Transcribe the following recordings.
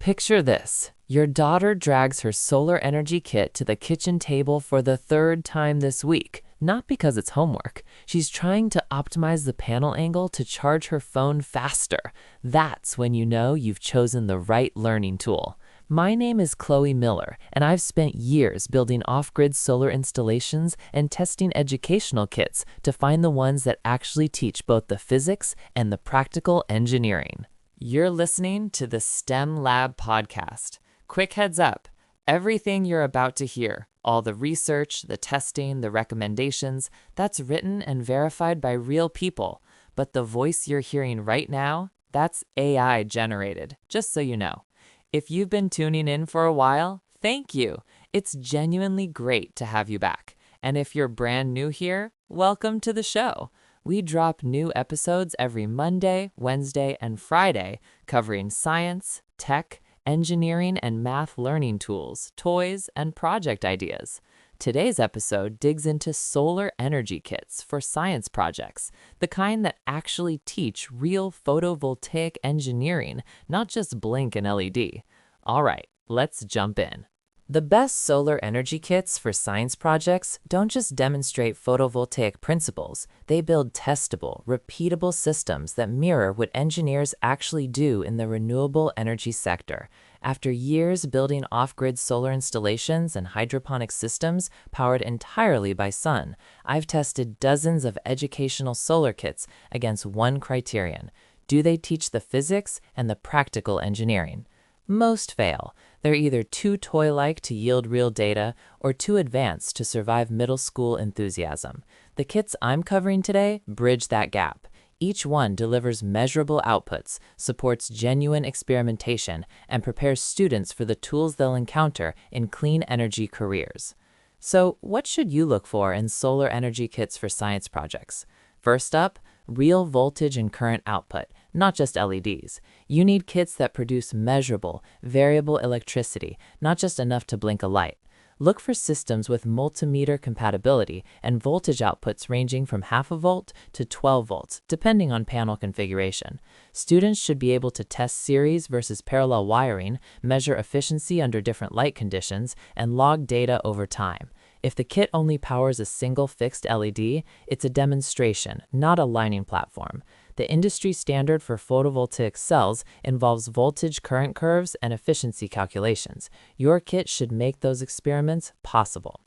Picture this. Your daughter drags her solar energy kit to the kitchen table for the third time this week, not because it's homework. She's trying to optimize the panel angle to charge her phone faster. That's when you know you've chosen the right learning tool. My name is Chloe Miller, and I've spent years building off-grid solar installations and testing educational kits to find the ones that actually teach both the physics and the practical engineering. You're listening to the STEM Lab podcast. Quick heads up, everything you're about to hear, all the research, the testing, the recommendations, that's written and verified by real people. But the voice you're hearing right now, that's AI generated, just so you know. If you've been tuning in for a while, thank you. It's genuinely great to have you back. And if you're brand new here, welcome to the show. We drop new episodes every Monday, Wednesday, and Friday, covering science, tech, engineering, and math learning tools, toys, and project ideas. Today's episode digs into solar energy kits for science projects, the kind that actually teach real photovoltaic engineering, not just blink and LED. All right, let's jump in. The best solar energy kits for science projects don't just demonstrate photovoltaic principles, they build testable, repeatable systems that mirror what engineers actually do in the renewable energy sector. After years building off-grid solar installations and hydroponic systems powered entirely by sun, I've tested dozens of educational solar kits against one criterion: do they teach the physics and the practical engineering? Most fail. They're either too toy-like to yield real data or too advanced to survive middle school enthusiasm. The kits I'm covering today bridge that gap. Each one delivers measurable outputs, supports genuine experimentation, and prepares students for the tools they'll encounter in clean energy careers. So, what should you look for in solar energy kits for science projects? First up, real voltage and current output, not just LEDs. You need kits that produce measurable, variable electricity, not just enough to blink a light. Look for systems with multimeter compatibility and voltage outputs ranging from half a volt to 12 volts, depending on panel configuration. Students should be able to test series versus parallel wiring, measure efficiency under different light conditions, and log data over time. If the kit only powers a single fixed LED, it's a demonstration, not a lining platform. The industry standard for photovoltaic cells involves voltage current curves and efficiency calculations. Your kit should make those experiments possible.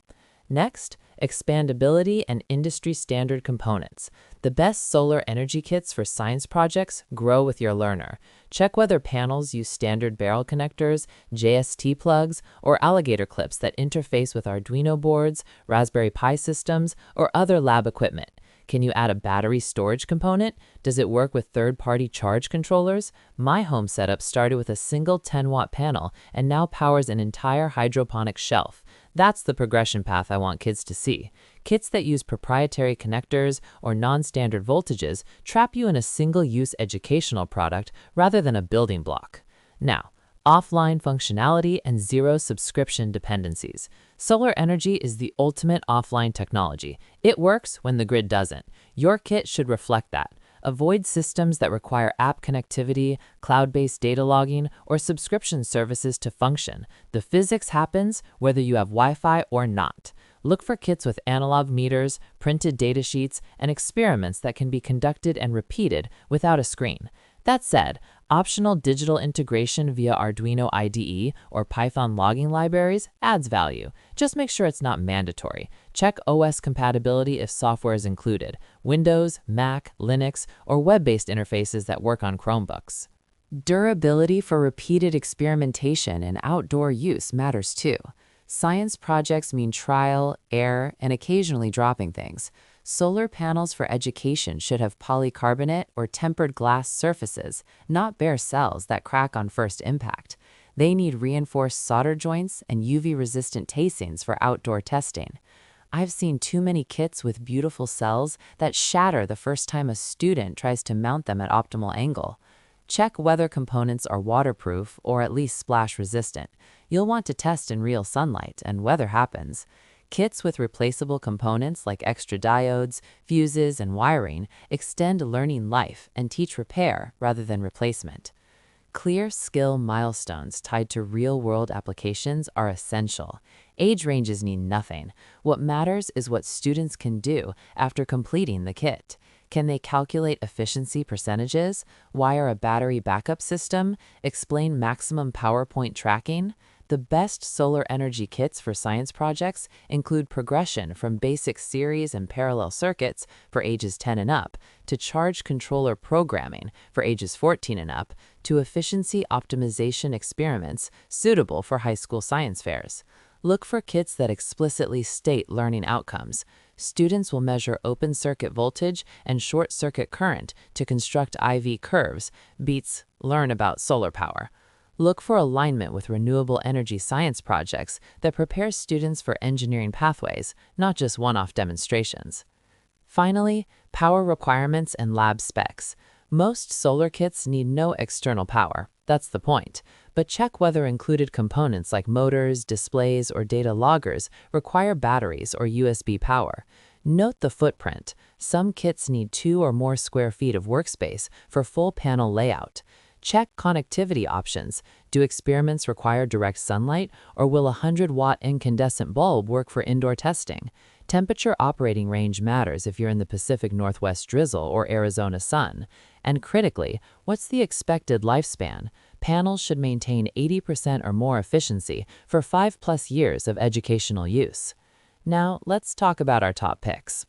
Next, expandability and industry standard components. The best solar energy kits for science projects grow with your learner. Check whether panels use standard barrel connectors, JST plugs, or alligator clips that interface with Arduino boards, Raspberry Pi systems, or other lab equipment. Can you add a battery storage component? Does it work with third-party charge controllers? My home setup started with a single 10-watt panel and now powers an entire hydroponic shelf. That's the progression path I want kids to see. Kits that use proprietary connectors or non-standard voltages trap you in a single-use educational product rather than a building block. Now, offline functionality and zero subscription dependencies. Solar energy is the ultimate offline technology. It works when the grid doesn't. Your kit should reflect that. Avoid systems that require app connectivity, cloud-based data logging, or subscription services to function. The physics happens whether you have Wi-Fi or not. Look for kits with analog meters, printed datasheets, and experiments that can be conducted and repeated without a screen. That said, optional digital integration via Arduino IDE or Python logging libraries adds value. Just make sure it's not mandatory. Check OS compatibility if software is included: Windows, Mac, Linux, or web-based interfaces that work on Chromebooks. Durability for repeated experimentation and outdoor use matters too. Science projects mean trial, error, and occasionally dropping things. Solar panels for education should have polycarbonate or tempered glass surfaces, not bare cells that crack on first impact. They need reinforced solder joints and UV-resistant casings for outdoor testing. I've seen too many kits with beautiful cells that shatter the first time a student tries to mount them at optimal angle. Check whether components are waterproof or at least splash resistant. You'll want to test in real sunlight, and weather happens. Kits with replaceable components like extra diodes, fuses, and wiring extend learning life and teach repair rather than replacement. Clear skill milestones tied to real-world applications are essential. Age ranges mean nothing. What matters is what students can do after completing the kit. Can they calculate efficiency percentages, wire a battery backup system, explain maximum power point tracking? The best solar energy kits for science projects include progression from basic series and parallel circuits for ages 10 and up, to charge controller programming for ages 14 and up, to efficiency optimization experiments suitable for high school science fairs. Look for kits that explicitly state learning outcomes. Students will measure open circuit voltage and short circuit current to construct IV curves. Beats learn about solar power. Look for alignment with renewable energy science projects that prepare students for engineering pathways, not just one-off demonstrations. Finally, power requirements and lab specs. Most solar kits need no external power. That's the point. But check whether included components like motors, displays, or data loggers require batteries or USB power. Note the footprint. Some kits need 2 or more square feet of workspace for full panel layout. Check connectivity options. Do experiments require direct sunlight, or will a 100-watt incandescent bulb work for indoor testing? Temperature operating range matters if you're in the Pacific Northwest drizzle or Arizona sun. And critically, what's the expected lifespan? Panels should maintain 80% or more efficiency for 5+ years of educational use. Now, let's talk about our top picks.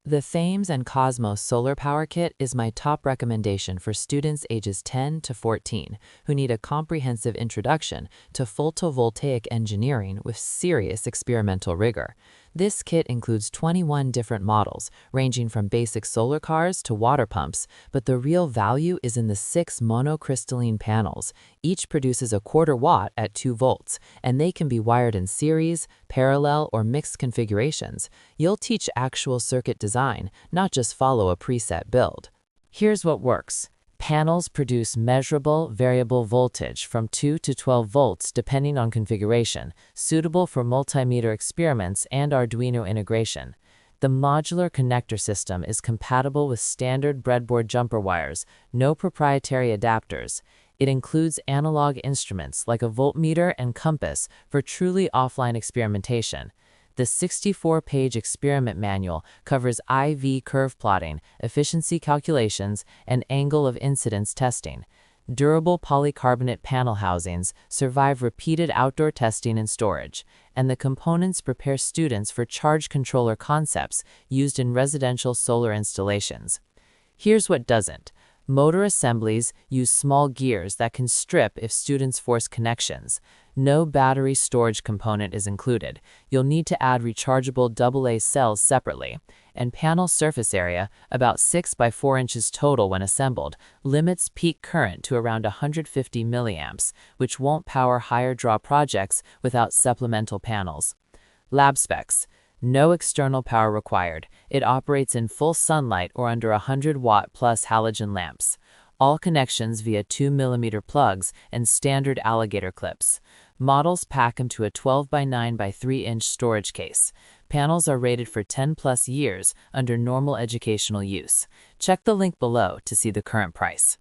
The Thames and Cosmos Solar Power Kit is my top recommendation for students ages 10 to 14 who need a comprehensive introduction to photovoltaic engineering with serious experimental rigor. This kit includes 21 different models, ranging from basic solar cars to water pumps, but the real value is in the 6 monocrystalline panels. Each produces a 1/4 watt at 2 volts, and they can be wired in series, parallel, or mixed configurations. You'll teach actual circuit design, not just follow a preset build. Here's what works. Panels produce measurable variable voltage from 2 to 12 volts depending on configuration, suitable for multimeter experiments and Arduino integration. The modular connector system is compatible with standard breadboard jumper wires, no proprietary adapters. It includes analog instruments like a voltmeter and compass for truly offline experimentation. The 64-page experiment manual covers IV curve plotting, efficiency calculations, and angle of incidence testing. Durable polycarbonate panel housings survive repeated outdoor testing and storage, and the components prepare students for charge controller concepts used in residential solar installations. Here's what doesn't. Motor assemblies use small gears that can strip if students force connections. No battery storage component is included. You'll need to add rechargeable AA cells separately. And panel surface area, about 6 by 4 inches total when assembled, limits peak current to around 150 milliamps, which won't power higher draw projects without supplemental panels. Lab specs. No external power required. It operates in full sunlight or under 100-watt plus halogen lamps. All connections via 2mm plugs and standard alligator clips. Models pack into a 12 by 9 by 3 inch storage case. Panels are rated for 10+ years under normal educational use. Check the link below to see the current price.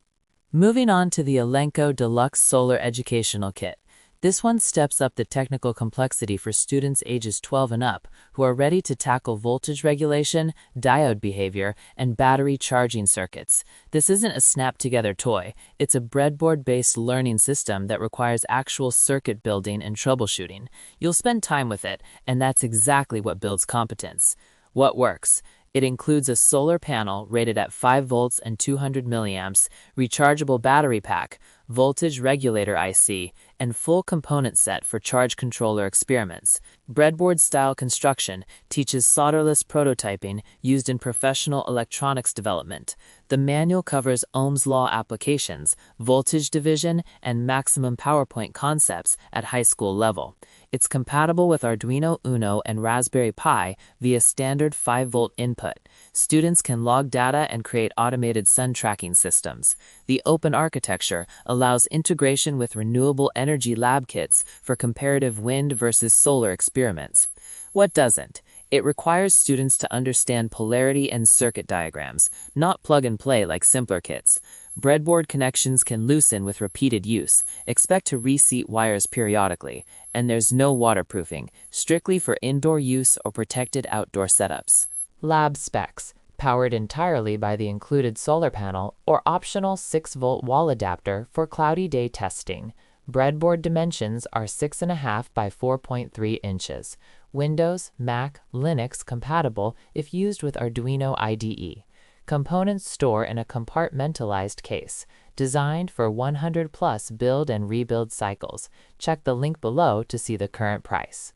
Moving on to the Elenco Deluxe Solar Educational Kit. This one steps up the technical complexity for students ages 12 and up who are ready to tackle voltage regulation, diode behavior, and battery charging circuits. This isn't a snap-together toy. It's a breadboard-based learning system that requires actual circuit building and troubleshooting. You'll spend time with it, and that's exactly what builds competence. What works? It includes a solar panel rated at 5 volts and 200 milliamps, rechargeable battery pack, voltage regulator IC, and full component set for charge controller experiments. Breadboard-style construction teaches solderless prototyping used in professional electronics development. The manual covers Ohm's law applications, voltage division, and maximum power point concepts at high school level. It's compatible with Arduino Uno and Raspberry Pi via standard 5-volt input. Students can log data and create automated sun tracking systems. The open architecture allows integration with renewable energy lab kits for comparative wind versus solar experiments. What doesn't? It requires students to understand polarity and circuit diagrams, not plug and play like simpler kits. Breadboard connections can loosen with repeated use. Expect to reseat wires periodically. And there's no waterproofing, strictly for indoor use or protected outdoor setups. Lab specs. Powered entirely by the included solar panel or optional 6-volt wall adapter for cloudy day testing. Breadboard dimensions are 6.5 by 4.3 inches. Windows, Mac, Linux compatible if used with Arduino IDE. Components store in a compartmentalized case, designed for 100-plus build and rebuild cycles. Check the link below to see the current price.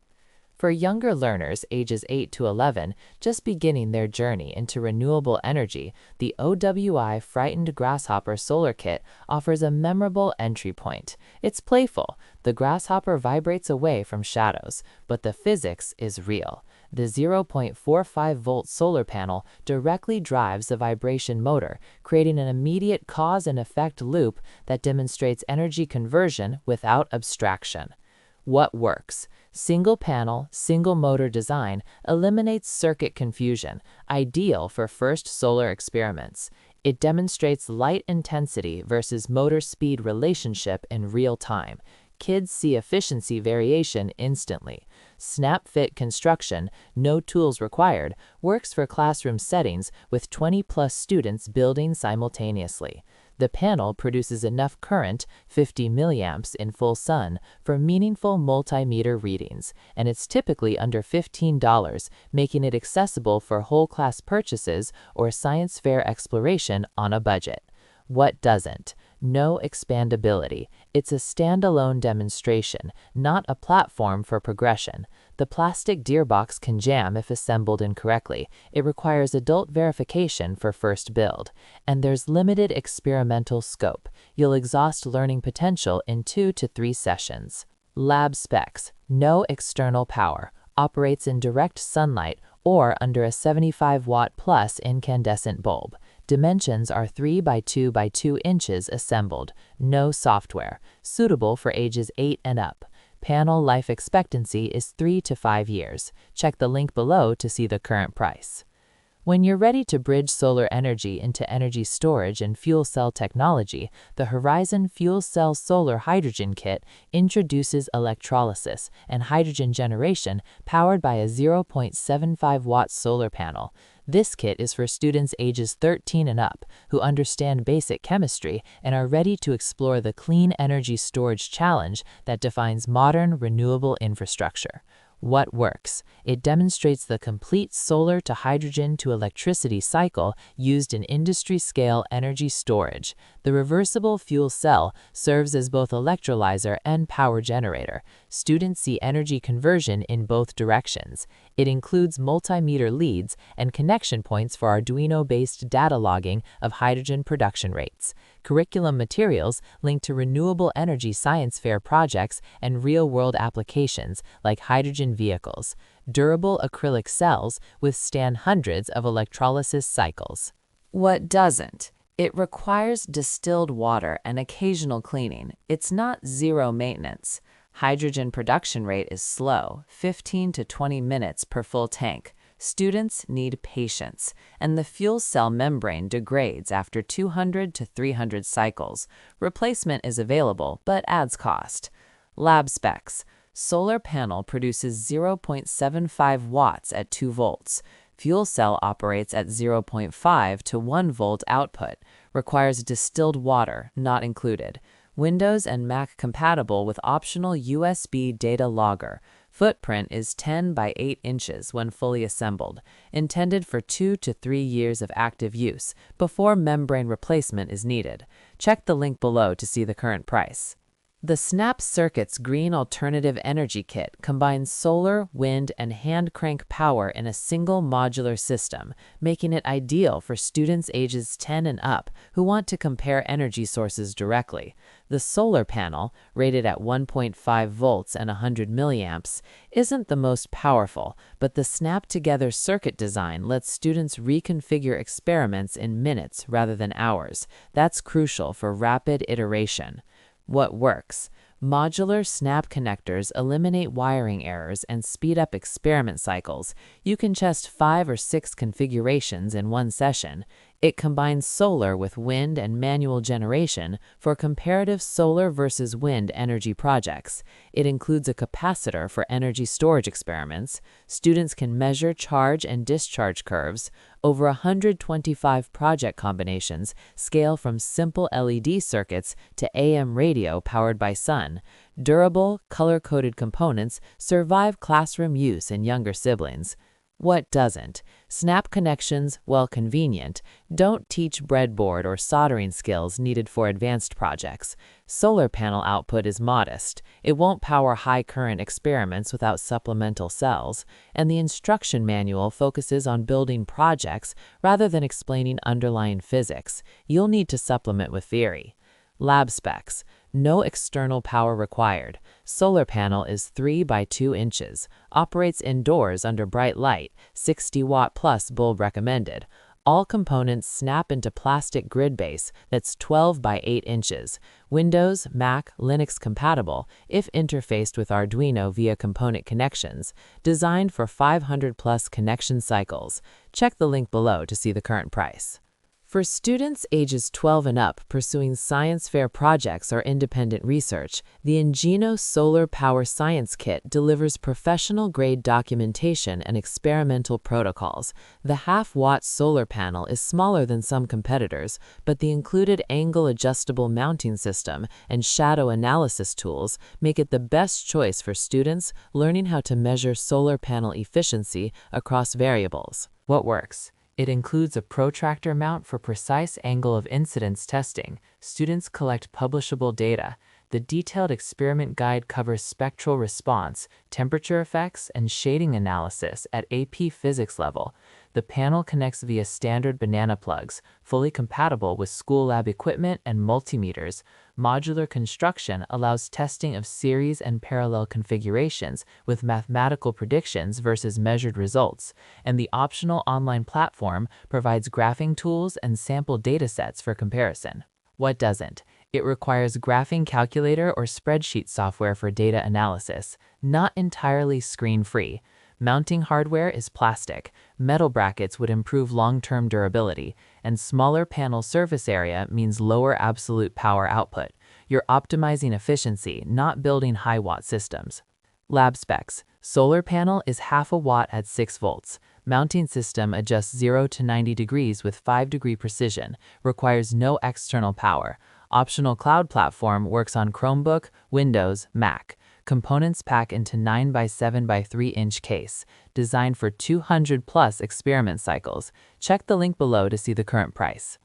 For younger learners ages 8 to 11 just beginning their journey into renewable energy, the OWI Frightened Grasshopper Solar Kit offers a memorable entry point. It's playful. The grasshopper vibrates away from shadows, but the physics is real. The 0.45-volt solar panel directly drives the vibration motor, creating an immediate cause and effect loop that demonstrates energy conversion without abstraction. What works? Single panel, single motor design eliminates circuit confusion, ideal for first solar experiments. It demonstrates light intensity versus motor speed relationship in real time. Kids see efficiency variation instantly. Snap-fit construction, no tools required, works for classroom settings with 20-plus students building simultaneously. The panel produces enough current, 50 milliamps in full sun, for meaningful multimeter readings, and it's typically under $15, making it accessible for whole class purchases or science fair exploration on a budget. What doesn't? No expandability. It's a standalone demonstration, not a platform for progression. The plastic gearbox can jam if assembled incorrectly. It requires adult verification for first build. And there's limited experimental scope. You'll exhaust learning potential in 2 to 3 sessions. Lab specs. No external power. Operates in direct sunlight or under a 75-watt plus incandescent bulb. Dimensions are 3 by 2 by 2 inches assembled. No software. Suitable for ages 8 and up. Panel life expectancy is 3 to 5 years. Check the link below to see the current price. When you're ready to bridge solar energy into energy storage and fuel cell technology, the Horizon Fuel Cell Solar Hydrogen Kit introduces electrolysis and hydrogen generation powered by a 0.75-watt solar panel. This kit is for students ages 13 and up who understand basic chemistry and are ready to explore the clean energy storage challenge that defines modern renewable infrastructure. What works? It demonstrates the complete solar to hydrogen to electricity cycle used in industry-scale energy storage. The reversible fuel cell serves as both electrolyzer and power generator. Students see energy conversion in both directions. It includes multimeter leads and connection points for Arduino-based data logging of hydrogen production rates. Curriculum materials link to renewable energy science fair projects and real-world applications like hydrogen vehicles. Durable acrylic cells withstand hundreds of electrolysis cycles. What doesn't? It requires distilled water and occasional cleaning. It's not zero maintenance. Hydrogen production rate is slow, 15 to 20 minutes per full tank. Students need patience, and the fuel cell membrane degrades after 200 to 300 cycles. Replacement is available, but adds cost. Lab specs. Solar panel produces 0.75 watts at 2 volts. Fuel cell operates at 0.5 to 1 volt output. Requires distilled water, not included. Windows and Mac compatible with optional USB data logger. Footprint is 10 by 8 inches when fully assembled, intended for 2 to 3 years of active use before membrane replacement is needed. Check the link below to see the current price. The Snap Circuits Green Alternative Energy Kit combines solar, wind, and hand crank power in a single modular system, making it ideal for students ages 10 and up who want to compare energy sources directly. The solar panel, rated at 1.5 volts and 100 milliamps, isn't the most powerful, but the snap-together circuit design lets students reconfigure experiments in minutes rather than hours. That's crucial for rapid iteration. What works? Modular snap connectors eliminate wiring errors and speed up experiment cycles. You can test 5 or 6 configurations in one session. It combines solar with wind and manual generation for comparative solar versus wind energy projects. It includes a capacitor for energy storage experiments. Students can measure charge and discharge curves. Over 125 project combinations scale from simple LED circuits to AM radio powered by sun. Durable, color-coded components survive classroom use in younger siblings. What doesn't? Snap connections, while convenient, don't teach breadboard or soldering skills needed for advanced projects. Solar panel output is modest. It won't power high-current experiments without supplemental cells, and the instruction manual focuses on building projects rather than explaining underlying physics. You'll need to supplement with theory. Lab specs. No external power required. Solar panel is 3 by 2 inches. Operates indoors under bright light. 60-watt plus bulb recommended. All components snap into plastic grid base that's 12 by 8 inches. Windows, Mac, Linux compatible if interfaced with Arduino via component connections. Designed for 500 plus connection cycles. Check the link below to see the current price. For students ages 12 and up pursuing science fair projects or independent research, the Ingeno Solar Power Science Kit delivers professional-grade documentation and experimental protocols. The half-watt solar panel is smaller than some competitors, but the included angle-adjustable mounting system and shadow analysis tools make it the best choice for students learning how to measure solar panel efficiency across variables. What works? It includes a protractor mount for precise angle of incidence testing. Students collect publishable data. The detailed experiment guide covers spectral response, temperature effects, and shading analysis at AP Physics level. The panel connects via standard banana plugs, fully compatible with school lab equipment and multimeters. Modular construction allows testing of series and parallel configurations with mathematical predictions versus measured results, and the optional online platform provides graphing tools and sample datasets for comparison. What doesn't? It requires graphing calculator or spreadsheet software for data analysis, not entirely screen-free. Mounting hardware is plastic. Metal brackets would improve long-term durability, and smaller panel surface area means lower absolute power output. You're optimizing efficiency, not building high-watt systems. Lab specs. Solar panel is half a watt at 6 volts. Mounting system adjusts 0 to 90 degrees with 5-degree precision. Requires no external power. Optional cloud platform works on Chromebook, Windows, Mac. Components pack into 9 by 7 by 3 inch case, designed for 200 plus experiment cycles. Check the link below to see the current price.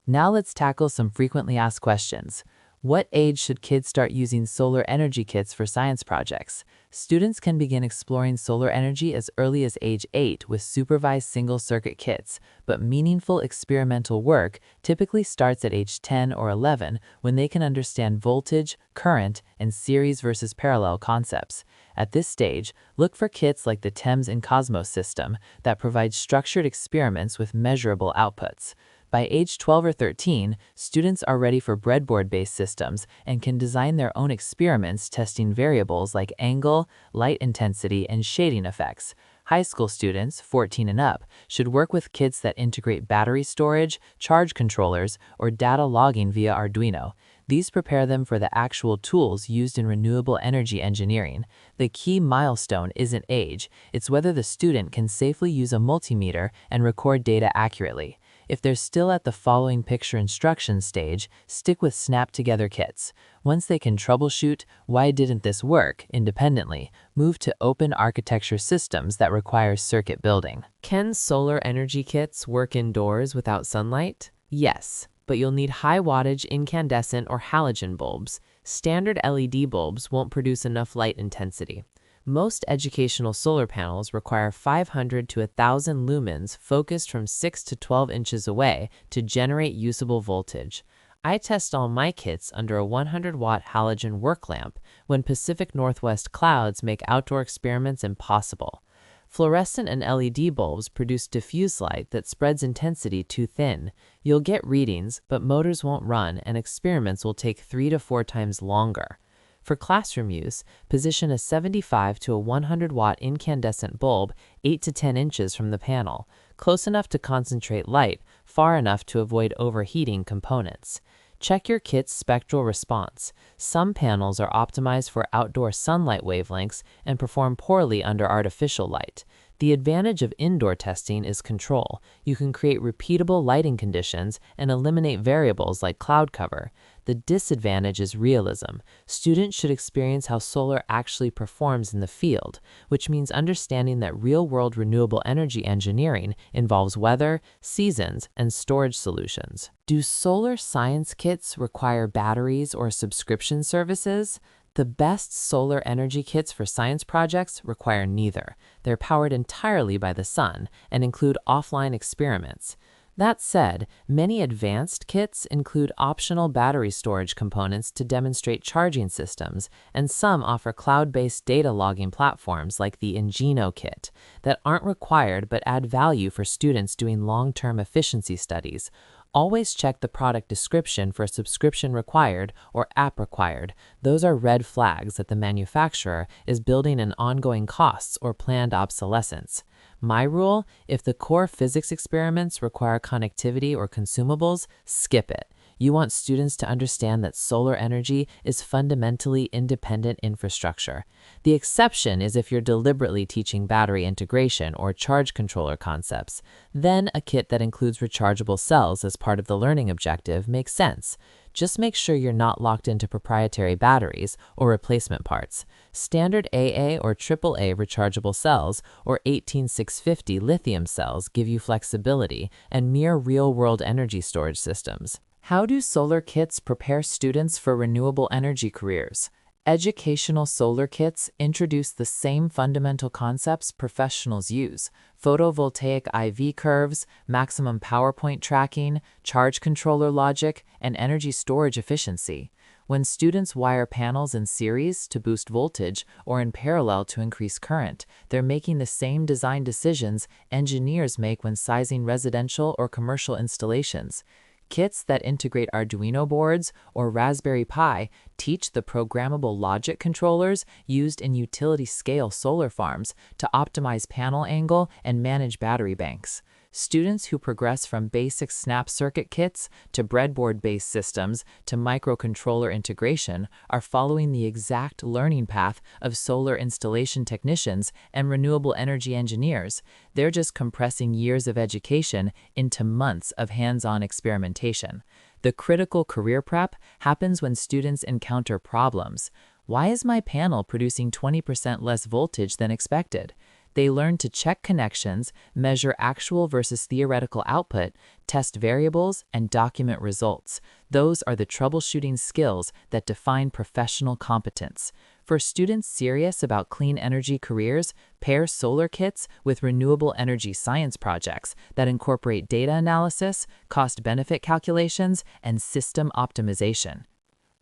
Now let's tackle some frequently asked questions. What age should kids start using solar energy kits for science projects? Students can begin exploring solar energy as early as age 8 with supervised single-circuit kits, but meaningful experimental work typically starts at age 10 or 11 when they can understand voltage, current, and series versus parallel concepts. At this stage, look for kits like the TEMS and Cosmos system that provide structured experiments with measurable outputs. By age 12 or 13, students are ready for breadboard-based systems and can design their own experiments testing variables like angle, light intensity, and shading effects. High school students, 14 and up, should work with kits that integrate battery storage, charge controllers, or data logging via Arduino. These prepare them for the actual tools used in renewable energy engineering. The key milestone isn't age, it's whether the student can safely use a multimeter and record data accurately. If they're still at the following picture instructions stage, stick with snap-together kits. Once they can troubleshoot why didn't this work independently, move to open architecture systems that require circuit building. Can solar energy kits work indoors without sunlight? Yes, but you'll need high-wattage incandescent or halogen bulbs. Standard LED bulbs won't produce enough light intensity. Most educational solar panels require 500 to 1,000 lumens focused from 6 to 12 inches away to generate usable voltage. I test all my kits under a 100-watt halogen work lamp when Pacific Northwest clouds make outdoor experiments impossible. Fluorescent and LED bulbs produce diffuse light that spreads intensity too thin. You'll get readings, but motors won't run and experiments will take 3 to 4 times longer. For classroom use, position a 75 to a 100-watt incandescent bulb 8 to 10 inches from the panel, close enough to concentrate light, far enough to avoid overheating components. Check your kit's spectral response. Some panels are optimized for outdoor sunlight wavelengths and perform poorly under artificial light. The advantage of indoor testing is control. You can create repeatable lighting conditions and eliminate variables like cloud cover. The disadvantage is realism. Students should experience how solar actually performs in the field, which means understanding that real-world renewable energy engineering involves weather, seasons, and storage solutions. Do solar science kits require batteries or subscription services? The best solar energy kits for science projects require neither. They're powered entirely by the sun and include offline experiments. That said, many advanced kits include optional battery storage components to demonstrate charging systems, and some offer cloud-based data logging platforms like the Ingeno kit that aren't required but add value for students doing long-term efficiency studies. Always check the product description for subscription required or app required. Those are red flags that the manufacturer is building in ongoing costs or planned obsolescence. My rule: if the core physics experiments require connectivity or consumables, skip it. You want students to understand that solar energy is fundamentally independent infrastructure. The exception is if you're deliberately teaching battery integration or charge controller concepts. Then a kit that includes rechargeable cells as part of the learning objective makes sense. Just make sure you're not locked into proprietary batteries or replacement parts. Standard AA or AAA rechargeable cells or 18650 lithium cells give you flexibility and mere real-world energy storage systems. How do solar kits prepare students for renewable energy careers? Educational solar kits introduce the same fundamental concepts professionals use: photovoltaic IV curves, maximum power point tracking, charge controller logic, and energy storage efficiency. When students wire panels in series to boost voltage or in parallel to increase current, they're making the same design decisions engineers make when sizing residential or commercial installations. Kits that integrate Arduino boards or Raspberry Pi teach the programmable logic controllers used in utility-scale solar farms to optimize panel angle and manage battery banks. Students who progress from basic snap circuit kits to breadboard-based systems to microcontroller integration are following the exact learning path of solar installation technicians and renewable energy engineers. They're just compressing years of education into months of hands-on experimentation. The critical career prep happens when students encounter problems. Why is my panel producing 20% less voltage than expected? They learn to check connections, measure actual versus theoretical output, test variables, and document results. Those are the troubleshooting skills that define professional competence. For students serious about clean energy careers, pair solar kits with renewable energy science projects that incorporate data analysis, cost-benefit calculations, and system optimization.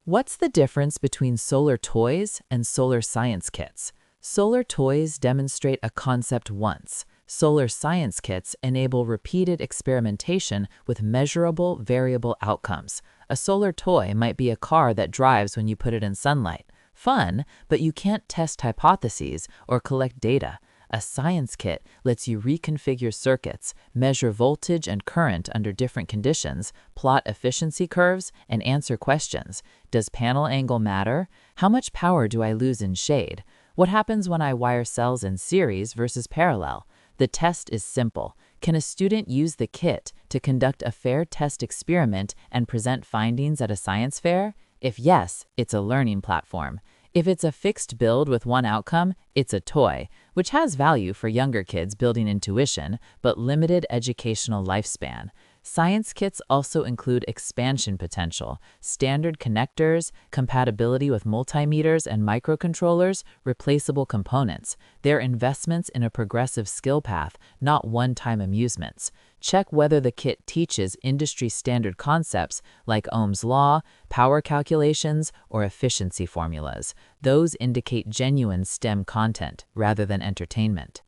What's the difference between solar toys and solar science kits? Solar toys demonstrate a concept once. Solar science kits enable repeated experimentation with measurable, variable outcomes. A solar toy might be a car that drives when you put it in sunlight. Fun, but you can't test hypotheses or collect data. A science kit lets you reconfigure circuits, measure voltage and current under different conditions, plot efficiency curves, and answer questions. Does panel angle matter? How much power do I lose in shade? What happens when I wire cells in series versus parallel? The test is simple. Can a student use the kit to conduct a fair test experiment and present findings at a science fair? If yes, it's a learning platform. If it's a fixed build with one outcome, it's a toy, which has value for younger kids building intuition, but limited educational lifespan. Science kits also include expansion potential, standard connectors, compatibility with multimeters and microcontrollers, replaceable components. They're investments in a progressive skill path, not one-time amusements. Check whether the kit teaches industry-standard concepts like Ohm's law, power calculations, or efficiency formulas. Those indicate genuine STEM content rather than entertainment.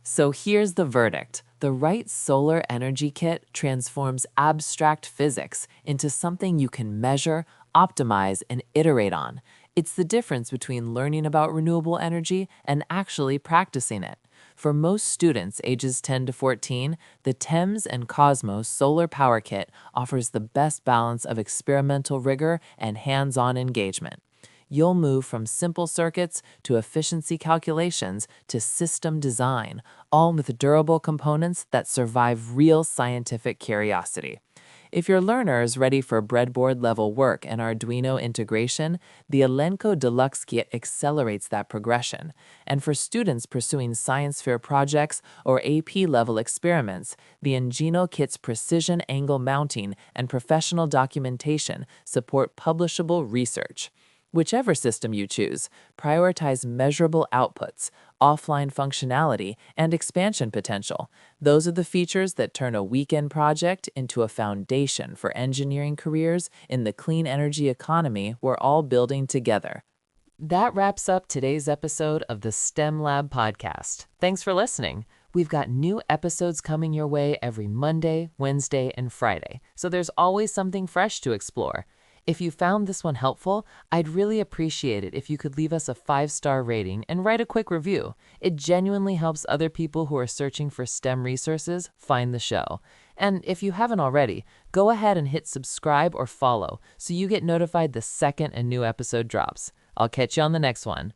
So here's the verdict. The right solar energy kit transforms abstract physics into something you can measure, optimize, and iterate on. It's the difference between learning about renewable energy and actually practicing it. For most students ages 10 to 14, the Thames and Cosmos Solar Power Kit offers the best balance of experimental rigor and hands-on engagement. You'll move from simple circuits to efficiency calculations to system design, all with durable components that survive real scientific curiosity. If your learner is ready for breadboard-level work and Arduino integration, the Elenco Deluxe Kit accelerates that progression. And for students pursuing science fair projects or AP-level experiments, the Ingeno Kit's precision angle mounting and professional documentation support publishable research. Whichever system you choose, prioritize measurable outputs, offline functionality, and expansion potential. Those are the features that turn a weekend project into a foundation for engineering careers in the clean energy economy we're all building together. That wraps up today's episode of the STEM Lab podcast. Thanks for listening. We've got new episodes coming your way every Monday, Wednesday, and Friday, so there's always something fresh to explore. If you found this one helpful, I'd really appreciate it if you could leave us a 5-star rating and write a quick review. It genuinely helps other people who are searching for STEM resources find the show. And if you haven't already, go ahead and hit subscribe or follow so you get notified the second a new episode drops. I'll catch you on the next one.